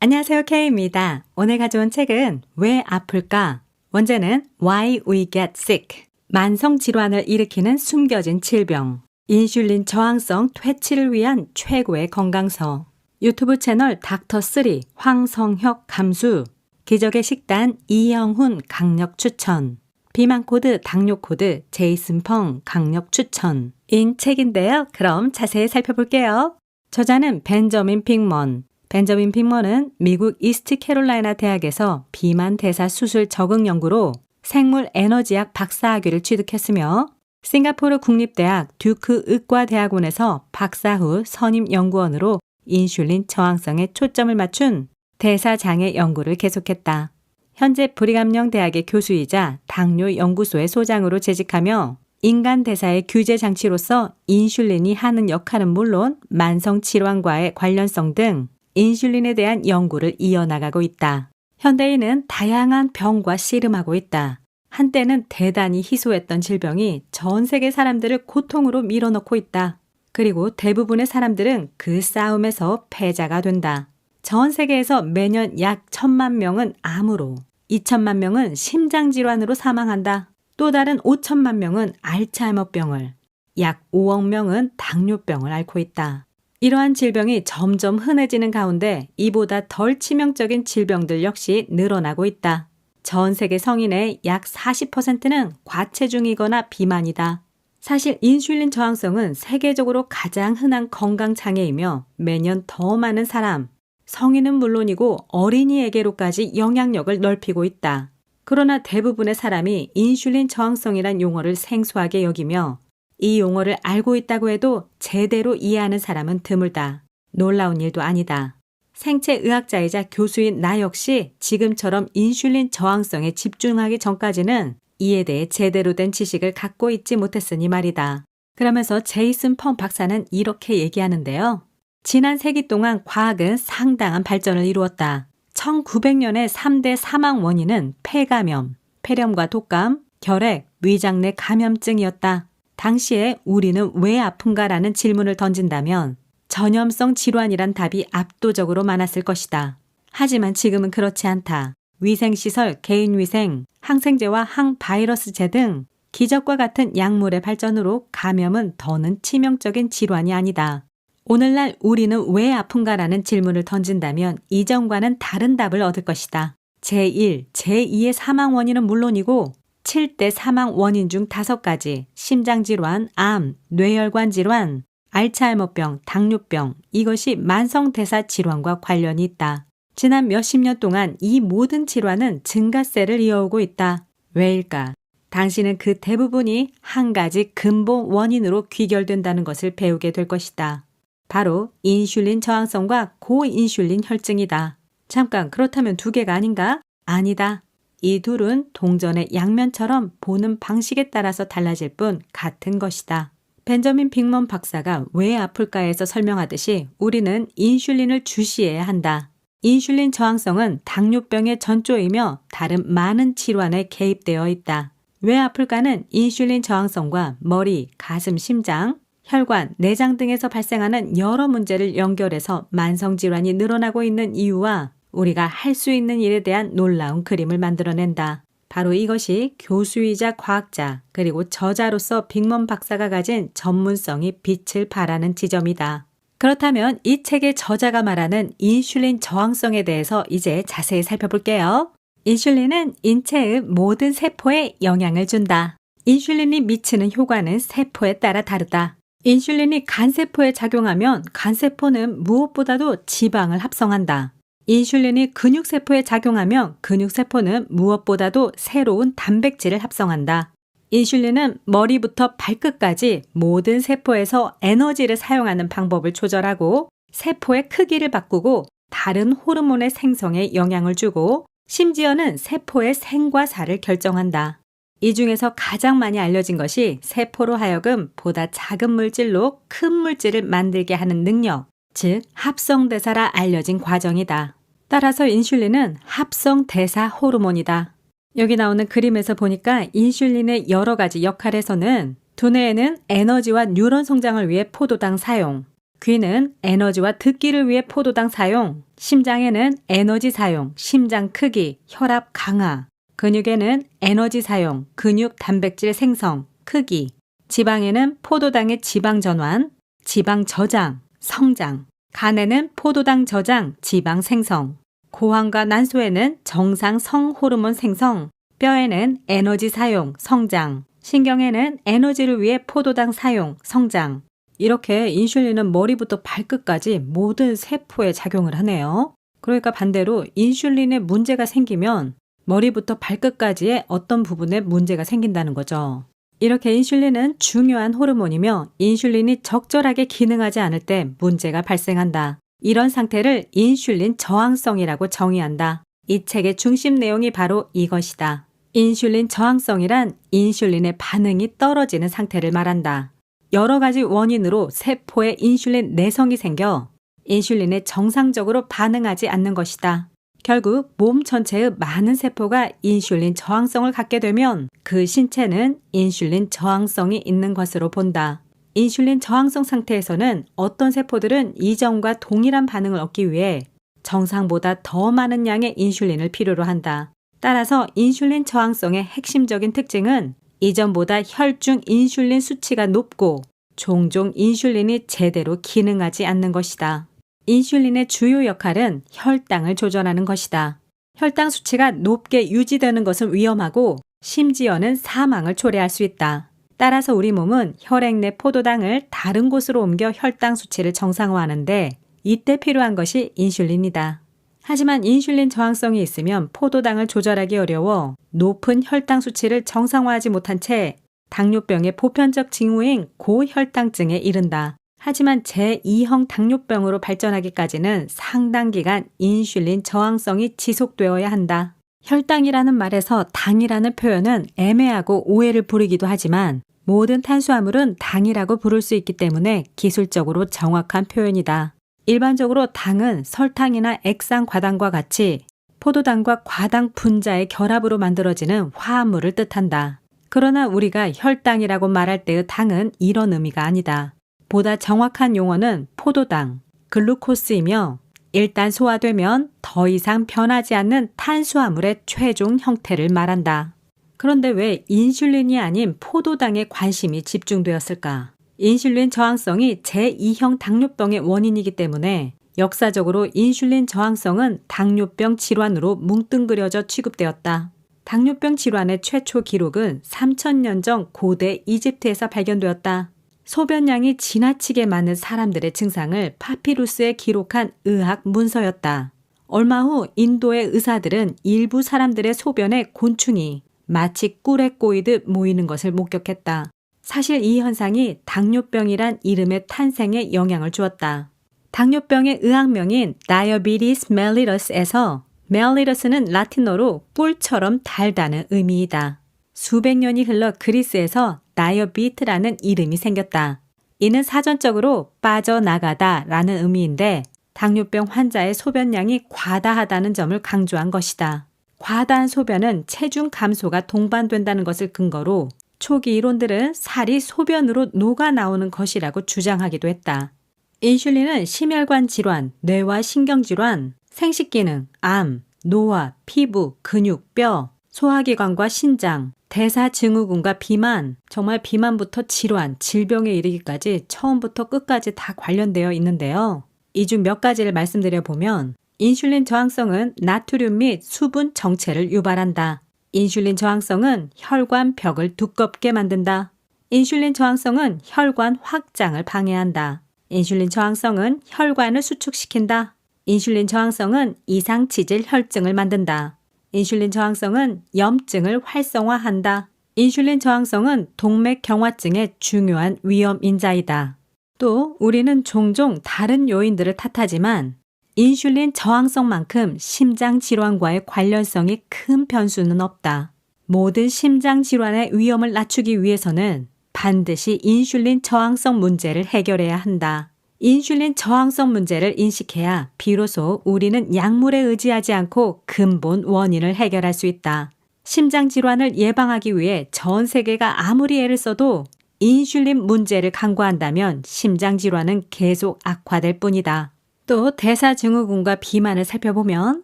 안녕하세요, K입니다. 오늘 가져온 책은 왜 아플까? 원제는 Why We Get Sick. 만성 질환을 일으키는 숨겨진 질병. 인슐린 저항성 퇴치를 위한 최고의 건강서. 유튜브 채널 닥터3 황성혁 감수. 기적의 식단 이영훈 강력 추천. 비만 코드 당뇨 코드 제이슨 펑 강력 추천. 인 책인데요. 그럼 자세히 살펴볼게요. 저자는 벤저민 빅먼. 벤저민 빅먼은 미국 이스트캐롤라이나 대학에서 비만 대사 수술 적응 연구로 생물 에너지학 박사학위를 취득했으며 싱가포르 국립대학 듀크 의과대학원에서 박사 후 선임 연구원으로 인슐린 저항성에 초점을 맞춘 대사장애 연구를 계속했다. 현재 브리감영 대학의 교수이자 당뇨 연구소의 소장으로 재직하며 인간 대사의 규제 장치로서 인슐린이 하는 역할은 물론 만성 질환과의 관련성 등 인슐린에 대한 연구를 이어나가고 있다. 현대인은 다양한 병과 씨름하고 있다. 한때는 대단히 희소했던 질병이 전 세계 사람들을 고통으로 밀어넣고 있다. 그리고 대부분의 사람들은 그 싸움에서 패자가 된다. 전 세계에서 매년 약 1,000만 명은 암으로, 2천만 명은 심장질환으로 사망한다. 또 다른 5천만 명은 알츠하이머병을, 약 5억 명은 당뇨병을 앓고 있다. 이러한 질병이 점점 흔해지는 가운데 이보다 덜 치명적인 질병들 역시 늘어나고 있다. 전 세계 성인의 약 40%는 과체중이거나 비만이다. 사실 인슐린 저항성은 세계적으로 가장 흔한 건강장애이며 매년 더 많은 사람, 성인은 물론이고 어린이에게로까지 영향력을 넓히고 있다. 그러나 대부분의 사람이 인슐린 저항성이란 용어를 생소하게 여기며 이 용어를 알고 있다고 해도 제대로 이해하는 사람은 드물다. 놀라운 일도 아니다. 생체의학자이자 교수인 나 역시 지금처럼 인슐린 저항성에 집중하기 전까지는 이에 대해 제대로 된 지식을 갖고 있지 못했으니 말이다. 그러면서 제이슨 펑 박사는 이렇게 얘기하는데요. 지난 세기 동안 과학은 상당한 발전을 이루었다. 1900년의 3대 사망 원인은 폐감염, 폐렴과 독감, 결핵, 위장내 감염증이었다. 당시에 우리는 왜 아픈가라는 질문을 던진다면 전염성 질환이란 답이 압도적으로 많았을 것이다. 하지만 지금은 그렇지 않다. 위생시설, 개인위생, 항생제와 항바이러스제 등 기적과 같은 약물의 발전으로 감염은 더는 치명적인 질환이 아니다. 오늘날 우리는 왜 아픈가라는 질문을 던진다면 이전과는 다른 답을 얻을 것이다. 제1, 제2의 사망 원인은 물론이고 7대 사망 원인 중 5가지, 심장질환, 암, 뇌혈관 질환, 알츠하이머병, 당뇨병, 이것이 만성대사 질환과 관련이 있다. 지난 몇십 년 동안 이 모든 질환은 증가세를 이어오고 있다. 왜일까? 당신은 그 대부분이 한 가지 근본 원인으로 귀결된다는 것을 배우게 될 것이다. 바로 인슐린 저항성과 고인슐린 혈증이다. 잠깐, 그렇다면 두 개가 아닌가? 아니다. 이 둘은 동전의 양면처럼 보는 방식에 따라서 달라질 뿐 같은 것이다. 벤저민 빅먼 박사가 왜 아플까에서 설명하듯이 우리는 인슐린을 주시해야 한다. 인슐린 저항성은 당뇨병의 전조이며 다른 많은 질환에 개입되어 있다. 왜 아플까는 인슐린 저항성과 머리, 가슴, 심장, 혈관, 내장 등에서 발생하는 여러 문제를 연결해서 만성질환이 늘어나고 있는 이유와 우리가 할 수 있는 일에 대한 놀라운 그림을 만들어낸다. 바로 이것이 교수이자 과학자 그리고 저자로서 빅먼 박사가 가진 전문성이 빛을 발하는 지점이다. 그렇다면 이 책의 저자가 말하는 인슐린 저항성에 대해서 이제 자세히 살펴볼게요. 인슐린은 인체의 모든 세포에 영향을 준다. 인슐린이 미치는 효과는 세포에 따라 다르다. 인슐린이 간세포에 작용하면 간세포는 무엇보다도 지방을 합성한다. 인슐린이 근육세포에 작용하면 근육세포는 무엇보다도 새로운 단백질을 합성한다. 인슐린은 머리부터 발끝까지 모든 세포에서 에너지를 사용하는 방법을 조절하고 세포의 크기를 바꾸고 다른 호르몬의 생성에 영향을 주고 심지어는 세포의 생과 사를 결정한다. 이 중에서 가장 많이 알려진 것이 세포로 하여금 보다 작은 물질로 큰 물질을 만들게 하는 능력, 즉 합성대사라 알려진 과정이다. 따라서 인슐린은 합성대사 호르몬이다. 여기 나오는 그림에서 보니까 인슐린의 여러 가지 역할에서는 두뇌에는 에너지와 뉴런 성장을 위해 포도당 사용, 귀는 에너지와 듣기를 위해 포도당 사용, 심장에는 에너지 사용, 심장 크기, 혈압 강화, 근육에는 에너지 사용, 근육 단백질 생성, 크기, 지방에는 포도당의 지방 전환, 지방 저장, 성장, 간에는 포도당 저장, 지방 생성, 고환과 난소에는 정상 성호르몬 생성, 뼈에는 에너지 사용, 성장, 신경에는 에너지를 위해 포도당 사용, 성장. 이렇게 인슐린은 머리부터 발끝까지 모든 세포에 작용을 하네요. 그러니까 반대로 인슐린에 문제가 생기면 머리부터 발끝까지의 어떤 부분에 문제가 생긴다는 거죠. 이렇게 인슐린은 중요한 호르몬이며 인슐린이 적절하게 기능하지 않을 때 문제가 발생한다. 이런 상태를 인슐린 저항성이라고 정의한다. 이 책의 중심 내용이 바로 이것이다. 인슐린 저항성이란 인슐린의 반응이 떨어지는 상태를 말한다. 여러 가지 원인으로 세포에 인슐린 내성이 생겨 인슐린에 정상적으로 반응하지 않는 것이다. 결국 몸 전체의 많은 세포가 인슐린 저항성을 갖게 되면 그 신체는 인슐린 저항성이 있는 것으로 본다. 인슐린 저항성 상태에서는 어떤 세포들은 이전과 동일한 반응을 얻기 위해 정상보다 더 많은 양의 인슐린을 필요로 한다. 따라서 인슐린 저항성의 핵심적인 특징은 이전보다 혈중 인슐린 수치가 높고 종종 인슐린이 제대로 기능하지 않는 것이다. 인슐린의 주요 역할은 혈당을 조절하는 것이다. 혈당 수치가 높게 유지되는 것은 위험하고 심지어는 사망을 초래할 수 있다. 따라서 우리 몸은 혈액 내 포도당을 다른 곳으로 옮겨 혈당 수치를 정상화하는데 이때 필요한 것이 인슐린이다. 하지만 인슐린 저항성이 있으면 포도당을 조절하기 어려워 높은 혈당 수치를 정상화하지 못한 채 당뇨병의 보편적 징후인 고혈당증에 이른다. 하지만 제2형 당뇨병으로 발전하기까지는 상당 기간 인슐린 저항성이 지속되어야 한다. 혈당이라는 말에서 당이라는 표현은 애매하고 오해를 부르기도 하지만 모든 탄수화물은 당이라고 부를 수 있기 때문에 기술적으로 정확한 표현이다. 일반적으로 당은 설탕이나 액상 과당과 같이 포도당과 과당 분자의 결합으로 만들어지는 화합물을 뜻한다. 그러나 우리가 혈당이라고 말할 때의 당은 이런 의미가 아니다. 보다 정확한 용어는 포도당, 글루코스이며 일단 소화되면 더 이상 변하지 않는 탄수화물의 최종 형태를 말한다. 그런데 왜 인슐린이 아닌 포도당에 관심이 집중되었을까? 인슐린 저항성이 제2형 당뇨병의 원인이기 때문에 역사적으로 인슐린 저항성은 당뇨병 질환으로 뭉뚱그려져 취급되었다. 당뇨병 질환의 최초 기록은 3000년 전 고대 이집트에서 발견되었다. 소변량이 지나치게 많은 사람들의 증상을 파피루스에 기록한 의학 문서였다. 얼마 후 인도의 의사들은 일부 사람들의 소변에 곤충이 마치 꿀에 꼬이듯 모이는 것을 목격했다. 사실 이 현상이 당뇨병이란 이름의 탄생에 영향을 주었다. 당뇨병의 의학명인 Diabetes mellitus에서 mellitus는 라틴어로 꿀처럼 달다는 의미이다. 수백 년이 흘러 그리스에서 다이어비트라는 이름이 생겼다. 이는 사전적으로 빠져나가다 라는 의미인데 당뇨병 환자의 소변량이 과다하다는 점을 강조한 것이다. 과다한 소변은 체중 감소가 동반된다는 것을 근거로 초기 이론들은 살이 소변으로 녹아 나오는 것이라고 주장하기도 했다. 인슐린은 심혈관 질환, 뇌와 신경질환, 생식기능, 암, 노화, 피부, 근육, 뼈, 소화기관과 신장, 대사증후군과 비만, 정말 비만부터 질환, 질병에 이르기까지 처음부터 끝까지 다 관련되어 있는데요. 이 중 몇 가지를 말씀드려보면 인슐린 저항성은 나트륨 및 수분 정체를 유발한다. 인슐린 저항성은 혈관 벽을 두껍게 만든다. 인슐린 저항성은 혈관 확장을 방해한다. 인슐린 저항성은 혈관을 수축시킨다. 인슐린 저항성은 이상치질 혈증을 만든다. 인슐린 저항성은 염증을 활성화한다. 인슐린 저항성은 동맥경화증의 중요한 위험 인자이다. 또 우리는 종종 다른 요인들을 탓하지만 인슐린 저항성만큼 심장 질환과의 관련성이 큰 변수는 없다. 모든 심장 질환의 위험을 낮추기 위해서는 반드시 인슐린 저항성 문제를 해결해야 한다. 인슐린 저항성 문제를 인식해야 비로소 우리는 약물에 의지하지 않고 근본 원인을 해결할 수 있다. 심장 질환을 예방하기 위해 전 세계가 아무리 애를 써도 인슐린 문제를 강구한다면 심장 질환은 계속 악화될 뿐이다. 또 대사증후군과 비만을 살펴보면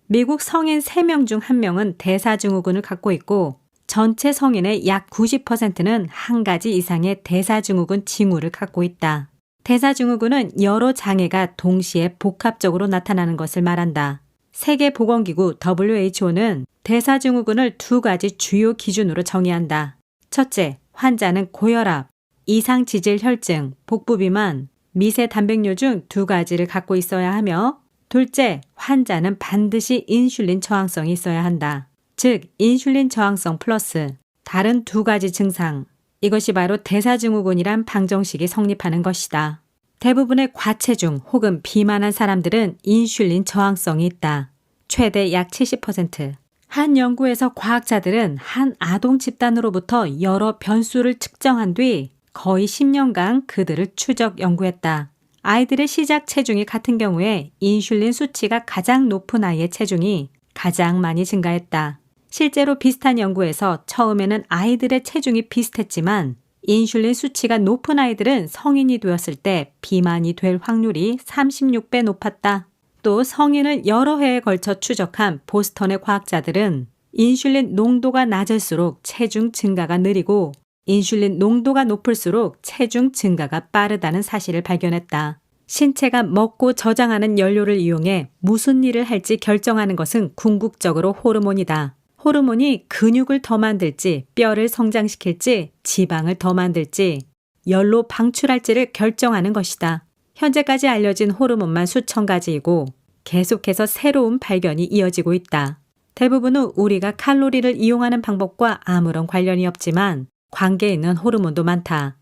미국 성인 3명 중 1명은 대사증후군을 갖고 있고 전체 성인의 약 90%는 한 가지 이상의 대사증후군 징후를 갖고 있다. 대사증후군은 여러 장애가 동시에 복합적으로 나타나는 것을 말한다. 세계보건기구 WHO는 대사증후군을 2가지 주요 기준으로 정의한다. 첫째, 환자는 고혈압, 이상지질혈증, 복부비만, 미세 단백뇨 중 2가지를 갖고 있어야 하며 둘째, 환자는 반드시 인슐린 저항성이 있어야 한다. 즉, 인슐린 저항성 플러스 다른 2가지 증상. 이것이 바로 대사증후군이란 방정식이 성립하는 것이다. 대부분의 과체중 혹은 비만한 사람들은 인슐린 저항성이 있다. 최대 약 70%. 한 연구에서 과학자들은 한 아동 집단으로부터 여러 변수를 측정한 뒤 거의 10년간 그들을 추적 연구했다. 아이들의 시작 체중이 같은 경우에 인슐린 수치가 가장 높은 아이의 체중이 가장 많이 증가했다. 실제로 비슷한 연구에서 처음에는 아이들의 체중이 비슷했지만 인슐린 수치가 높은 아이들은 성인이 되었을 때 비만이 될 확률이 36배 높았다. 또 성인을 여러 해에 걸쳐 추적한 보스턴의 과학자들은 인슐린 농도가 낮을수록 체중 증가가 느리고 인슐린 농도가 높을수록 체중 증가가 빠르다는 사실을 발견했다. 신체가 먹고 저장하는 연료를 이용해 무슨 일을 할지 결정하는 것은 궁극적으로 호르몬이다. 호르몬이 근육을 더 만들지, 뼈를 성장시킬지, 지방을 더 만들지, 열로 방출할지를 결정하는 것이다. 현재까지 알려진 호르몬만 수천 가지이고 계속해서 새로운 발견이 이어지고 있다. 대부분은 우리가 칼로리를 이용하는 방법과 아무런 관련이 없지만 관계 있는 호르몬도 많다.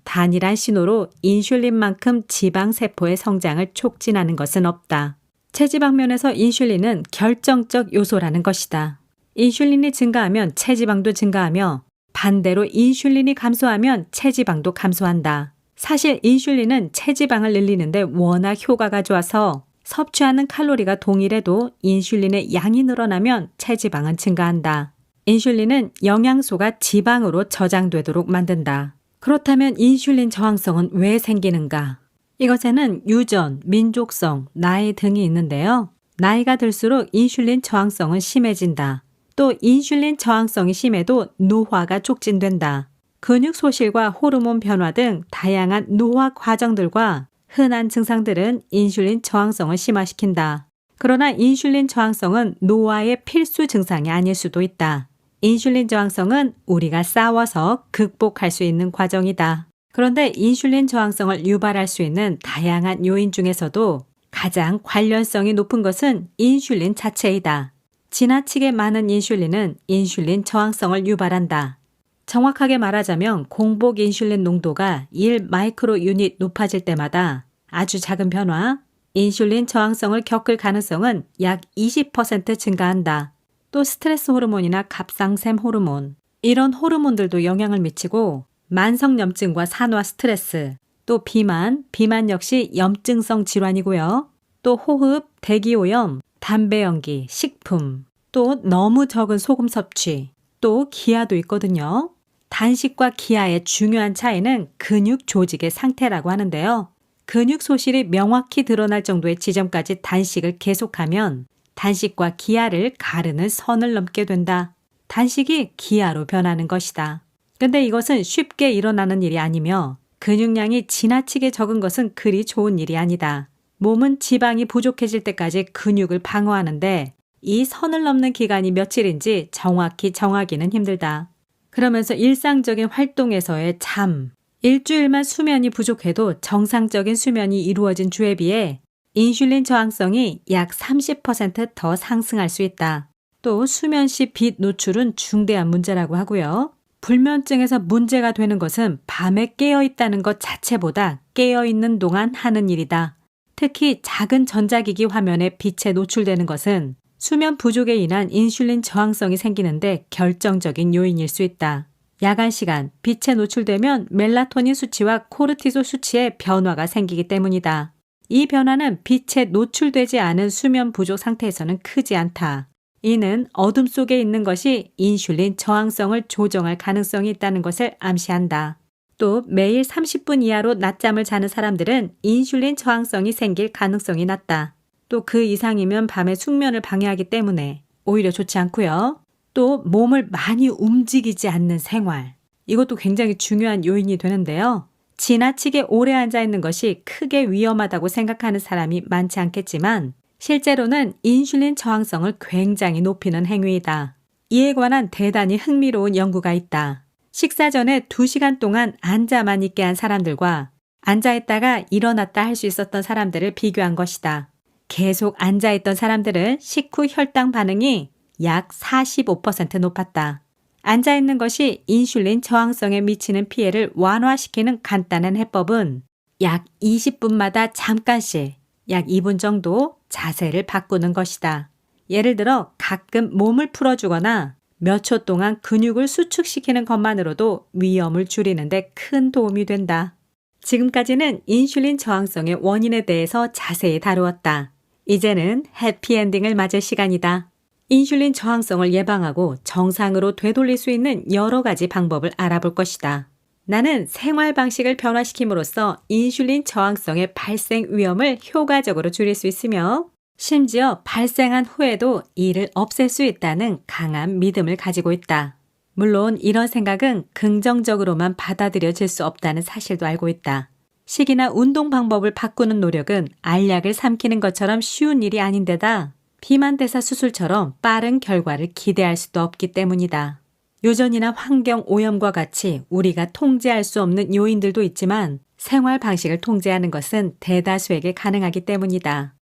단이란 신호로 인슐린만큼 지방세포의 성장을 촉진하는 것은 없다. 체지방면에서 인슐린은 결정적 요소라는 것이다. 인슐린이 증가하면 체지방도 증가하며 반대로 인슐린이 감소하면 체지방도 감소한다. 사실 인슐린은 체지방을 늘리는데 워낙 효과가 좋아서 섭취하는 칼로리가 동일해도 인슐린의 양이 늘어나면 체지방은 증가한다. 인슐린은 영양소가 지방으로 저장되도록 만든다. 그렇다면 인슐린 저항성은 왜 생기는가? 이것에는 유전, 민족성, 나이 등이 있는데요. 나이가 들수록 인슐린 저항성은 심해진다. 또 인슐린 저항성이 심해도 노화가 촉진된다. 근육 소실과 호르몬 변화 등 다양한 노화 과정들과 흔한 증상들은 인슐린 저항성을 심화시킨다. 그러나 인슐린 저항성은 노화의 필수 증상이 아닐 수도 있다. 인슐린 저항성은 우리가 싸워서 극복할 수 있는 과정이다. 그런데 인슐린 저항성을 유발할 수 있는 다양한 요인 중에서도 가장 관련성이 높은 것은 인슐린 자체이다. 지나치게 많은 인슐린은 인슐린 저항성을 유발한다. 정확하게 말하자면 공복 인슐린 농도가 1 마이크로 유닛 높아질 때마다 아주 작은 변화, 인슐린 저항성을 겪을 가능성은 약 20% 증가한다. 또 스트레스 호르몬이나 갑상샘 호르몬, 이런 호르몬들도 영향을 미치고 만성염증과 산화 스트레스, 또 비만 역시 염증성 질환이고요. 또 호흡, 대기오염, 담배 연기, 식품, 또 너무 적은 소금 섭취, 또 기아도 있거든요. 단식과 기아의 중요한 차이는 근육 조직의 상태라고 하는데요. 근육 소실이 명확히 드러날 정도의 지점까지 단식을 계속하면 단식과 기아를 가르는 선을 넘게 된다. 단식이 기아로 변하는 것이다. 근데 이것은 쉽게 일어나는 일이 아니며 근육량이 지나치게 적은 것은 그리 좋은 일이 아니다. 몸은 지방이 부족해질 때까지 근육을 방어하는데 이 선을 넘는 기간이 며칠인지 정확히 정하기는 힘들다. 그러면서 일상적인 활동에서의 잠, 일주일만 수면이 부족해도 정상적인 수면이 이루어진 주에 비해 인슐린 저항성이 약 30% 더 상승할 수 있다. 또 수면 시 빛 노출은 중대한 문제라고 하고요. 불면증에서 문제가 되는 것은 밤에 깨어있다는 것 자체보다 깨어있는 동안 하는 일이다. 특히 작은 전자기기 화면에 빛에 노출되는 것은 수면 부족에 인한 인슐린 저항성이 생기는데 결정적인 요인일 수 있다. 야간 시간, 빛에 노출되면 멜라토닌 수치와 코르티솔 수치에 변화가 생기기 때문이다. 이 변화는 빛에 노출되지 않은 수면 부족 상태에서는 크지 않다. 이는 어둠 속에 있는 것이 인슐린 저항성을 조정할 가능성이 있다는 것을 암시한다. 또 매일 30분 이하로 낮잠을 자는 사람들은 인슐린 저항성이 생길 가능성이 낮다. 또 그 이상이면 밤에 숙면을 방해하기 때문에 오히려 좋지 않고요. 또 몸을 많이 움직이지 않는 생활. 이것도 굉장히 중요한 요인이 되는데요. 지나치게 오래 앉아 있는 것이 크게 위험하다고 생각하는 사람이 많지 않겠지만 실제로는 인슐린 저항성을 굉장히 높이는 행위이다. 이에 관한 대단히 흥미로운 연구가 있다. 식사 전에 2시간 동안 앉아만 있게 한 사람들과 앉아있다가 일어났다 할 수 있었던 사람들을 비교한 것이다. 계속 앉아있던 사람들은 식후 혈당 반응이 약 45% 높았다. 앉아있는 것이 인슐린 저항성에 미치는 피해를 완화시키는 간단한 해법은 약 20분마다 잠깐씩 약 2분 정도 자세를 바꾸는 것이다. 예를 들어 가끔 몸을 풀어주거나 몇 초 동안 근육을 수축시키는 것만으로도 위험을 줄이는 데 큰 도움이 된다. 지금까지는 인슐린 저항성의 원인에 대해서 자세히 다루었다. 이제는 해피엔딩을 맞을 시간이다. 인슐린 저항성을 예방하고 정상으로 되돌릴 수 있는 여러 가지 방법을 알아볼 것이다. 나는 생활 방식을 변화시킴으로써 인슐린 저항성의 발생 위험을 효과적으로 줄일 수 있으며 심지어 발생한 후에도 이를 없앨 수 있다는 강한 믿음을 가지고 있다. 물론 이런 생각은 긍정적으로만 받아들여질 수 없다는 사실도 알고 있다. 식이나 운동 방법을 바꾸는 노력은 알약을 삼키는 것처럼 쉬운 일이 아닌데다 비만대사 수술처럼 빠른 결과를 기대할 수도 없기 때문이다. 유전이나 환경 오염과 같이 우리가 통제할 수 없는 요인들도 있지만 생활 방식을 통제하는 것은 대다수에게 가능하기 때문이다.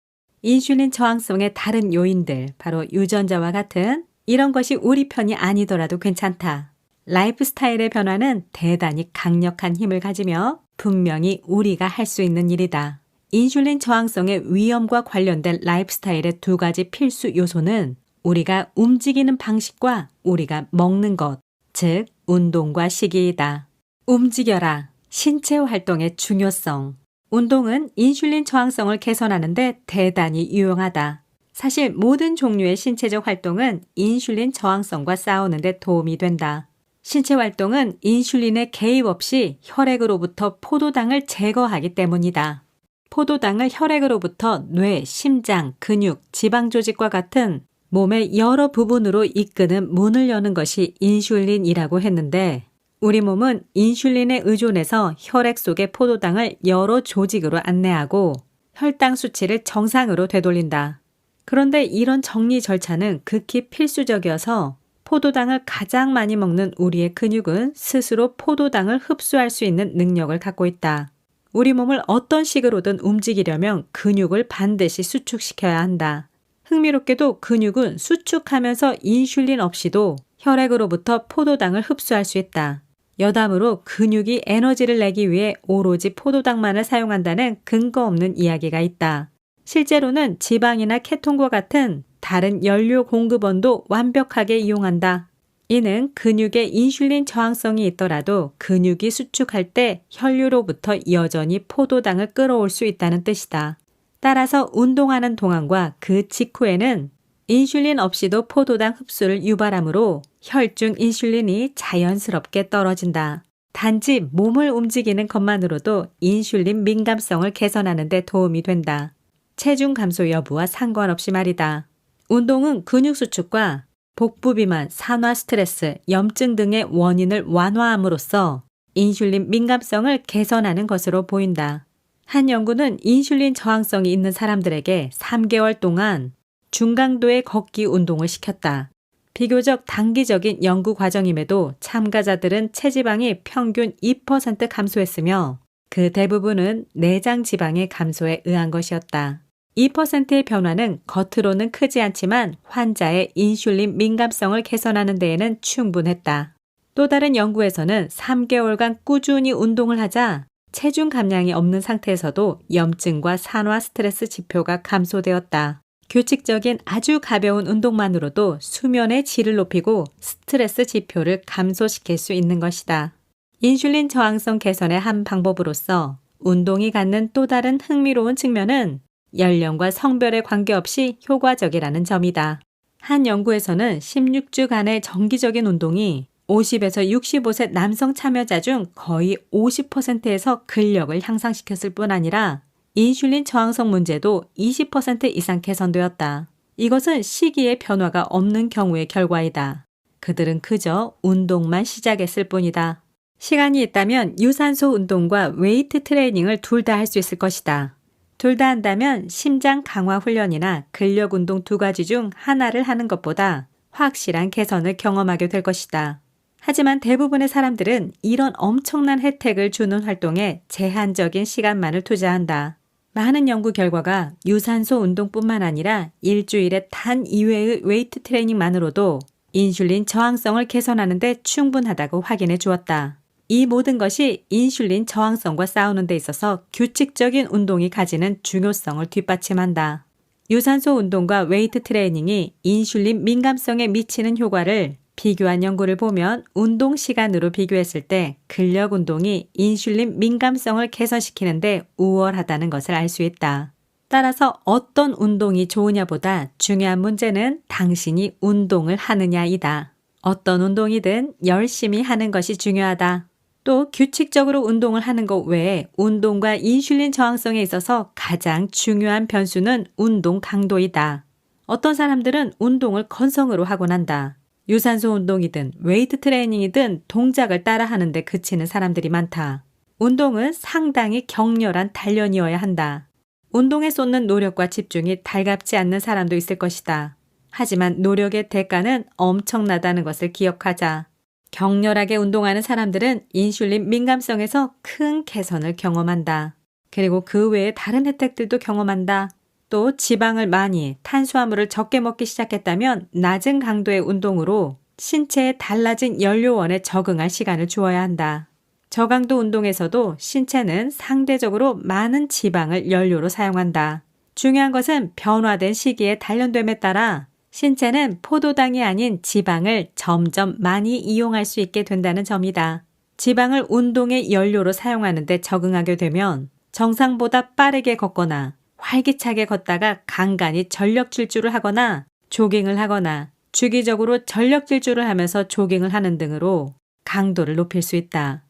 인슐린 저항성의 다른 요인들, 바로 유전자와 같은 이런 것이 우리 편이 아니더라도 괜찮다. 라이프 스타일의 변화는 대단히 강력한 힘을 가지며 분명히 우리가 할 수 있는 일이다. 인슐린 저항성의 위험과 관련된 라이프 스타일의 2가지 필수 요소는 우리가 움직이는 방식과 우리가 먹는 것, 즉 운동과 식이이다. 움직여라. 신체 활동의 중요성. 운동은 인슐린 저항성을 개선하는 데 대단히 유용하다. 사실 모든 종류의 신체적 활동은 인슐린 저항성과 싸우는 데 도움이 된다. 신체 활동은 인슐린의 개입 없이 혈액으로부터 포도당을 제거하기 때문이다. 포도당을 혈액으로부터 뇌, 심장, 근육, 지방 조직과 같은 몸의 여러 부분으로 이끄는 문을 여는 것이 인슐린이라고 했는데 우리 몸은 인슐린에 의존해서 혈액 속의 포도당을 여러 조직으로 안내하고 혈당 수치를 정상으로 되돌린다. 그런데 이런 정리 절차는 극히 필수적이어서 포도당을 가장 많이 먹는 우리의 근육은 스스로 포도당을 흡수할 수 있는 능력을 갖고 있다. 우리 몸을 어떤 식으로든 움직이려면 근육을 반드시 수축시켜야 한다. 흥미롭게도 근육은 수축하면서 인슐린 없이도 혈액으로부터 포도당을 흡수할 수 있다. 여담으로 근육이 에너지를 내기 위해 오로지 포도당만을 사용한다는 근거 없는 이야기가 있다. 실제로는 지방이나 케톤과 같은 다른 연료 공급원도 완벽하게 이용한다. 이는 근육에 인슐린 저항성이 있더라도 근육이 수축할 때 혈류로부터 여전히 포도당을 끌어올 수 있다는 뜻이다. 따라서 운동하는 동안과 그 직후에는 인슐린 없이도 포도당 흡수를 유발하므로 혈중 인슐린이 자연스럽게 떨어진다. 단지 몸을 움직이는 것만으로도 인슐린 민감성을 개선하는 데 도움이 된다. 체중 감소 여부와 상관없이 말이다. 운동은 근육 수축과 복부 비만, 산화 스트레스, 염증 등의 원인을 완화함으로써 인슐린 민감성을 개선하는 것으로 보인다. 한 연구는 인슐린 저항성이 있는 사람들에게 3개월 동안 중강도의 걷기 운동을 시켰다. 비교적 단기적인 연구 과정임에도 참가자들은 체지방이 평균 2% 감소했으며 그 대부분은 내장 지방의 감소에 의한 것이었다. 2%의 변화는 겉으로는 크지 않지만 환자의 인슐린 민감성을 개선하는 데에는 충분했다. 또 다른 연구에서는 3개월간 꾸준히 운동을 하자 체중 감량이 없는 상태에서도 염증과 산화 스트레스 지표가 감소되었다. 규칙적인 아주 가벼운 운동만으로도 수면의 질을 높이고 스트레스 지표를 감소시킬 수 있는 것이다. 인슐린 저항성 개선의 한 방법으로서 운동이 갖는 또 다른 흥미로운 측면은 연령과 성별에 관계없이 효과적이라는 점이다. 한 연구에서는 16주간의 정기적인 운동이 50에서 65세 남성 참여자 중 거의 50%에서 근력을 향상시켰을 뿐 아니라 인슐린 저항성 문제도 20% 이상 개선되었다. 이것은 시기의 변화가 없는 경우의 결과이다. 그들은 그저 운동만 시작했을 뿐이다. 시간이 있다면 유산소 운동과 웨이트 트레이닝을 둘 다 할 수 있을 것이다. 둘 다 한다면 심장 강화 훈련이나 근력 운동 두 가지 중 하나를 하는 것보다 확실한 개선을 경험하게 될 것이다. 하지만 대부분의 사람들은 이런 엄청난 혜택을 주는 활동에 제한적인 시간만을 투자한다. 많은 연구 결과가 유산소 운동뿐만 아니라 일주일에 단 2회의 웨이트 트레이닝만으로도 인슐린 저항성을 개선하는 데 충분하다고 확인해 주었다. 이 모든 것이 인슐린 저항성과 싸우는 데 있어서 규칙적인 운동이 가지는 중요성을 뒷받침한다. 유산소 운동과 웨이트 트레이닝이 인슐린 민감성에 미치는 효과를 비교한 연구를 보면 운동 시간으로 비교했을 때 근력 운동이 인슐린 민감성을 개선시키는데 우월하다는 것을 알 수 있다. 따라서 어떤 운동이 좋으냐보다 중요한 문제는 당신이 운동을 하느냐이다. 어떤 운동이든 열심히 하는 것이 중요하다. 또 규칙적으로 운동을 하는 것 외에 운동과 인슐린 저항성에 있어서 가장 중요한 변수는 운동 강도이다. 어떤 사람들은 운동을 건성으로 하곤 한다. 유산소 운동이든 웨이트 트레이닝이든 동작을 따라 하는데 그치는 사람들이 많다. 운동은 상당히 격렬한 단련이어야 한다. 운동에 쏟는 노력과 집중이 달갑지 않는 사람도 있을 것이다. 하지만 노력의 대가는 엄청나다는 것을 기억하자. 격렬하게 운동하는 사람들은 인슐린 민감성에서 큰 개선을 경험한다. 그리고 그 외에 다른 혜택들도 경험한다. 또 지방을 많이, 탄수화물을 적게 먹기 시작했다면 낮은 강도의 운동으로 신체에 달라진 연료원에 적응할 시간을 주어야 한다. 저강도 운동에서도 신체는 상대적으로 많은 지방을 연료로 사용한다. 중요한 것은 변화된 시기에 단련됨에 따라 신체는 포도당이 아닌 지방을 점점 많이 이용할 수 있게 된다는 점이다. 지방을 운동의 연료로 사용하는 데 적응하게 되면 정상보다 빠르게 걷거나 활기차게 걷다가 간간히 전력 질주를 하거나 조깅을 하거나 주기적으로 전력 질주를 하면서 조깅을 하는 등으로 강도를 높일 수 있다.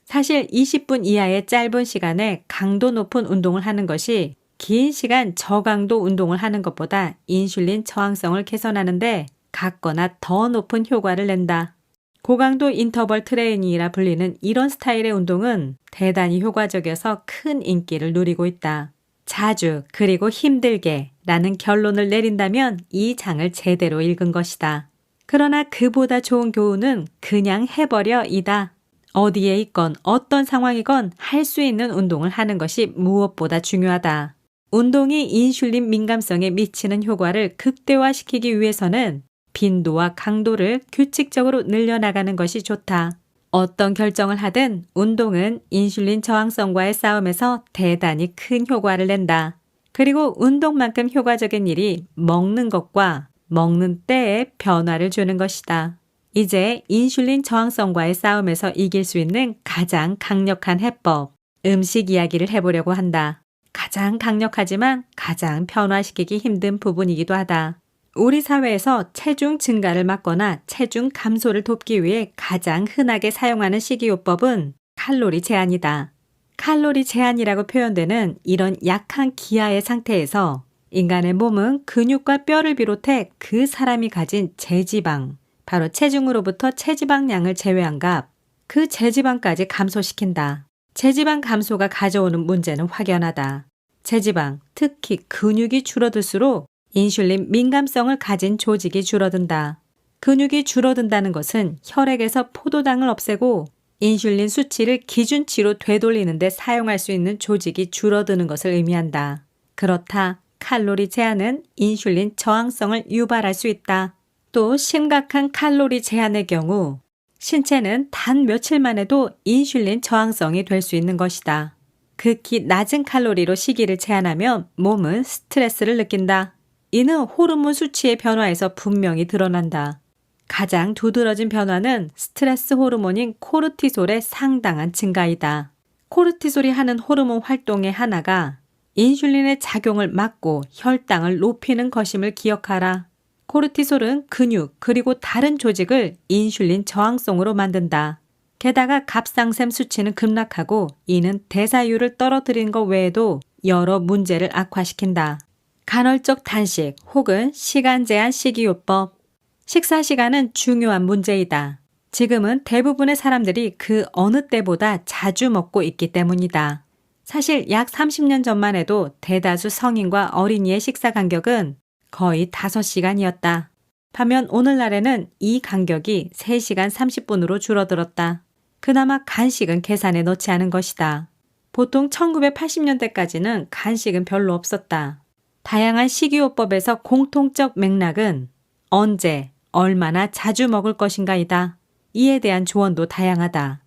사실 20분 이하의 짧은 시간에 강도 높은 운동을 하는 것이 긴 시간 저강도 운동을 하는 것보다 인슐린 저항성을 개선하는데 같거나 더 높은 효과를 낸다. 고강도 인터벌 트레이닝이라 불리는 이런 스타일의 운동은 대단히 효과적이어서 큰 인기를 누리고 있다. 자주 그리고 힘들게 라는 결론을 내린다면 이 장을 제대로 읽은 것이다. 그러나 그보다 좋은 교훈은 그냥 해버려 이다. 어디에 있건 어떤 상황이건 할 수 있는 운동을 하는 것이 무엇보다 중요하다. 운동이 인슐린 민감성에 미치는 효과를 극대화시키기 위해서는 빈도와 강도를 규칙적으로 늘려나가는 것이 좋다. 어떤 결정을 하든 운동은 인슐린 저항성과의 싸움에서 대단히 큰 효과를 낸다. 그리고 운동만큼 효과적인 일이 먹는 것과 먹는 때에 변화를 주는 것이다. 이제 인슐린 저항성과의 싸움에서 이길 수 있는 가장 강력한 해법, 음식 이야기를 해보려고 한다. 가장 강력하지만 가장 변화시키기 힘든 부분이기도 하다. 우리 사회에서 체중 증가를 막거나 체중 감소를 돕기 위해 가장 흔하게 사용하는 식이요법은 칼로리 제한이다. 칼로리 제한이라고 표현되는 이런 약한 기아의 상태에서 인간의 몸은 근육과 뼈를 비롯해 그 사람이 가진 제지방, 바로 체중으로부터 체지방량을 제외한 값, 그 제지방까지 감소시킨다. 체지방 감소가 가져오는 문제는 확연하다. 체지방, 특히 근육이 줄어들수록 인슐린 민감성을 가진 조직이 줄어든다. 근육이 줄어든다는 것은 혈액에서 포도당을 없애고 인슐린 수치를 기준치로 되돌리는 데 사용할 수 있는 조직이 줄어드는 것을 의미한다. 그렇다. 칼로리 제한은 인슐린 저항성을 유발할 수 있다. 또 심각한 칼로리 제한의 경우 신체는 단 며칠만 해도 인슐린 저항성이 될 수 있는 것이다. 극히 낮은 칼로리로 식이를 제한하면 몸은 스트레스를 느낀다. 이는 호르몬 수치의 변화에서 분명히 드러난다. 가장 두드러진 변화는 스트레스 호르몬인 코르티솔의 상당한 증가이다. 코르티솔이 하는 호르몬 활동의 하나가 인슐린의 작용을 막고 혈당을 높이는 것임을 기억하라. 코르티솔은 근육 그리고 다른 조직을 인슐린 저항성으로 만든다. 게다가 갑상샘 수치는 급락하고 이는 대사율을 떨어뜨리는 것 외에도 여러 문제를 악화시킨다. 간헐적 단식 혹은 시간 제한 식이요법. 식사 시간은 중요한 문제이다. 지금은 대부분의 사람들이 그 어느 때보다 자주 먹고 있기 때문이다. 사실 약 30년 전만 해도 대다수 성인과 어린이의 식사 간격은 거의 5시간이었다. 반면 오늘날에는 이 간격이 3시간 30분으로 줄어들었다. 그나마 간식은 계산에 넣지 않은 것이다. 보통 1980년대까지는 간식은 별로 없었다. 다양한 식이요법에서 공통적 맥락은 언제, 얼마나 자주 먹을 것인가이다. 이에 대한 조언도 다양하다.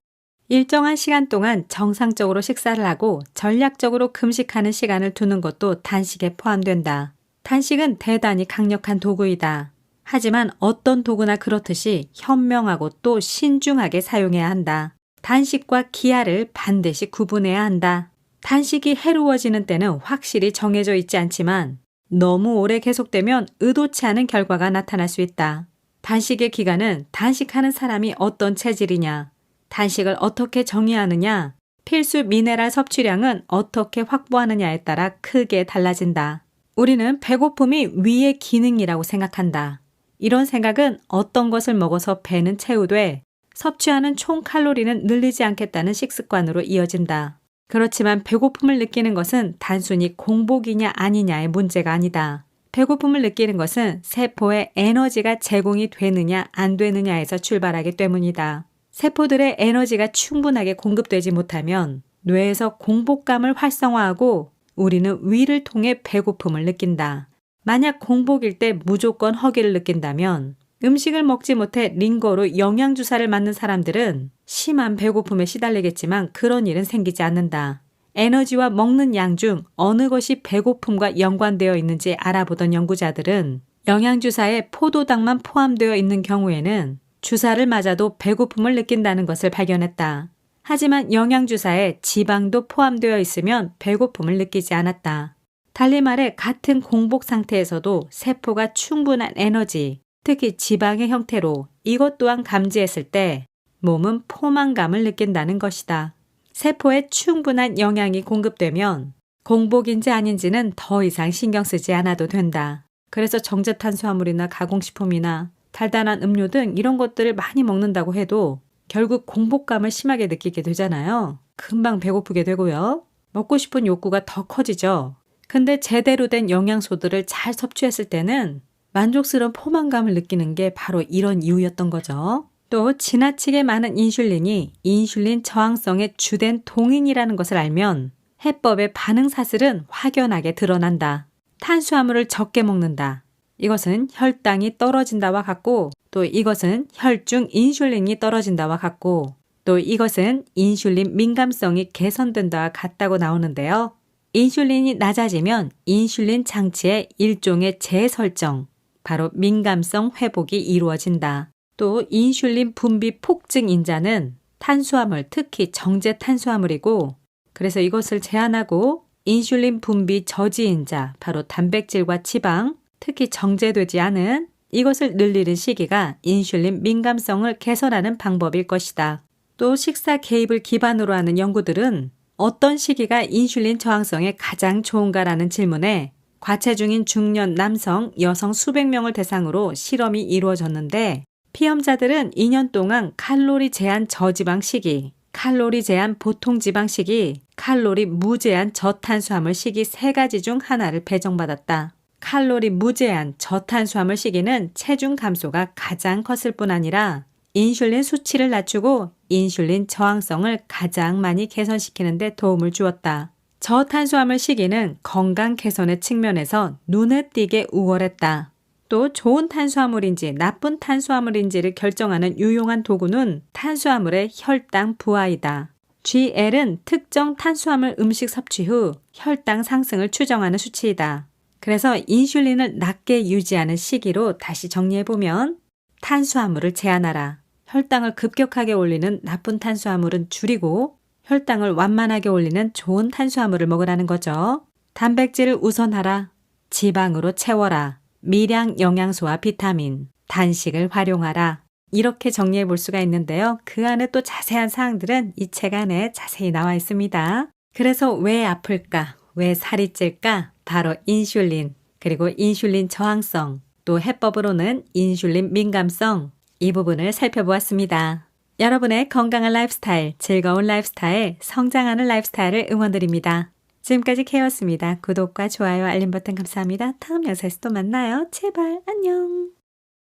일정한 시간 동안 정상적으로 식사를 하고 전략적으로 금식하는 시간을 두는 것도 단식에 포함된다. 단식은 대단히 강력한 도구이다. 하지만 어떤 도구나 그렇듯이 현명하고 또 신중하게 사용해야 한다. 단식과 기하를 반드시 구분해야 한다. 단식이 해로워지는 때는 확실히 정해져 있지 않지만 너무 오래 계속되면 의도치 않은 결과가 나타날 수 있다. 단식의 기간은 단식하는 사람이 어떤 체질이냐, 단식을 어떻게 정의하느냐, 필수 미네랄 섭취량은 어떻게 확보하느냐에 따라 크게 달라진다. 우리는 배고픔이 위의 기능이라고 생각한다. 이런 생각은 어떤 것을 먹어서 배는 채우되 섭취하는 총 칼로리는 늘리지 않겠다는 식습관으로 이어진다. 그렇지만 배고픔을 느끼는 것은 단순히 공복이냐 아니냐의 문제가 아니다. 배고픔을 느끼는 것은 세포에 에너지가 제공이 되느냐 안 되느냐에서 출발하기 때문이다. 세포들의 에너지가 충분하게 공급되지 못하면 뇌에서 공복감을 활성화하고 우리는 위를 통해 배고픔을 느낀다. 만약 공복일 때 무조건 허기를 느낀다면 음식을 먹지 못해 링거로 영양주사를 맞는 사람들은 심한 배고픔에 시달리겠지만 그런 일은 생기지 않는다. 에너지와 먹는 양 중 어느 것이 배고픔과 연관되어 있는지 알아보던 연구자들은 영양주사에 포도당만 포함되어 있는 경우에는 주사를 맞아도 배고픔을 느낀다는 것을 발견했다. 하지만 영양주사에 지방도 포함되어 있으면 배고픔을 느끼지 않았다. 달리 말해 같은 공복 상태에서도 세포가 충분한 에너지, 특히 지방의 형태로 이것 또한 감지했을 때 몸은 포만감을 느낀다는 것이다. 세포에 충분한 영양이 공급되면 공복인지 아닌지는 더 이상 신경 쓰지 않아도 된다. 그래서 정제탄수화물이나 가공식품이나 달달한 음료 등 이런 것들을 많이 먹는다고 해도 결국 공복감을 심하게 느끼게 되잖아요. 금방 배고프게 되고요. 먹고 싶은 욕구가 더 커지죠. 근데 제대로 된 영양소들을 잘 섭취했을 때는 만족스러운 포만감을 느끼는 게 바로 이런 이유였던 거죠. 또 지나치게 많은 인슐린이 인슐린 저항성의 주된 동인이라는 것을 알면 해법의 반응 사슬은 확연하게 드러난다. 탄수화물을 적게 먹는다. 이것은 혈당이 떨어진다와 같고 또 이것은 혈중 인슐린이 떨어진다와 같고 또 이것은 인슐린 민감성이 개선된다와 같다고 나오는데요. 인슐린이 낮아지면 인슐린 장치의 일종의 재설정, 바로 민감성 회복이 이루어진다. 또 인슐린 분비 폭증 인자는 탄수화물, 특히 정제 탄수화물이고 그래서 이것을 제한하고 인슐린 분비 저지 인자, 바로 단백질과 지방, 특히 정제되지 않은 이것을 늘리는 시기가 인슐린 민감성을 개선하는 방법일 것이다. 또 식사 개입을 기반으로 하는 연구들은 어떤 시기가 인슐린 저항성에 가장 좋은가라는 질문에 과체중인 중년 남성, 여성 수백 명을 대상으로 실험이 이루어졌는데 피험자들은 2년 동안 칼로리 제한 저지방 시기, 칼로리 제한 보통 지방 시기, 칼로리 무제한 저탄수화물 시기 3가지 중 하나를 배정받았다. 칼로리 무제한 저탄수화물 시기는 체중 감소가 가장 컸을 뿐 아니라 인슐린 수치를 낮추고 인슐린 저항성을 가장 많이 개선시키는 데 도움을 주었다. 저탄수화물 시기는 건강 개선의 측면에서 눈에 띄게 우월했다. 또 좋은 탄수화물인지 나쁜 탄수화물인지를 결정하는 유용한 도구는 탄수화물의 혈당 부하이다. GL은 특정 탄수화물 음식 섭취 후 혈당 상승을 추정하는 수치이다. 그래서 인슐린을 낮게 유지하는 시기로 다시 정리해보면 탄수화물을 제한하라. 혈당을 급격하게 올리는 나쁜 탄수화물은 줄이고 혈당을 완만하게 올리는 좋은 탄수화물을 먹으라는 거죠. 단백질을 우선하라. 지방으로 채워라. 미량 영양소와 비타민, 단식을 활용하라. 이렇게 정리해 볼 수가 있는데요. 그 안에 또 자세한 사항들은 이 책 안에 자세히 나와 있습니다. 그래서 왜 아플까? 왜 살이 찔까? 바로 인슐린, 그리고 인슐린 저항성, 또 해법으로는 인슐린 민감성, 이 부분을 살펴보았습니다. 여러분의 건강한 라이프스타일, 즐거운 라이프스타일, 성장하는 라이프스타일을 응원드립니다. 지금까지 케이였습니다. 구독과 좋아요, 알림 버튼 감사합니다. 다음 영상에서 또 만나요. 제발 안녕.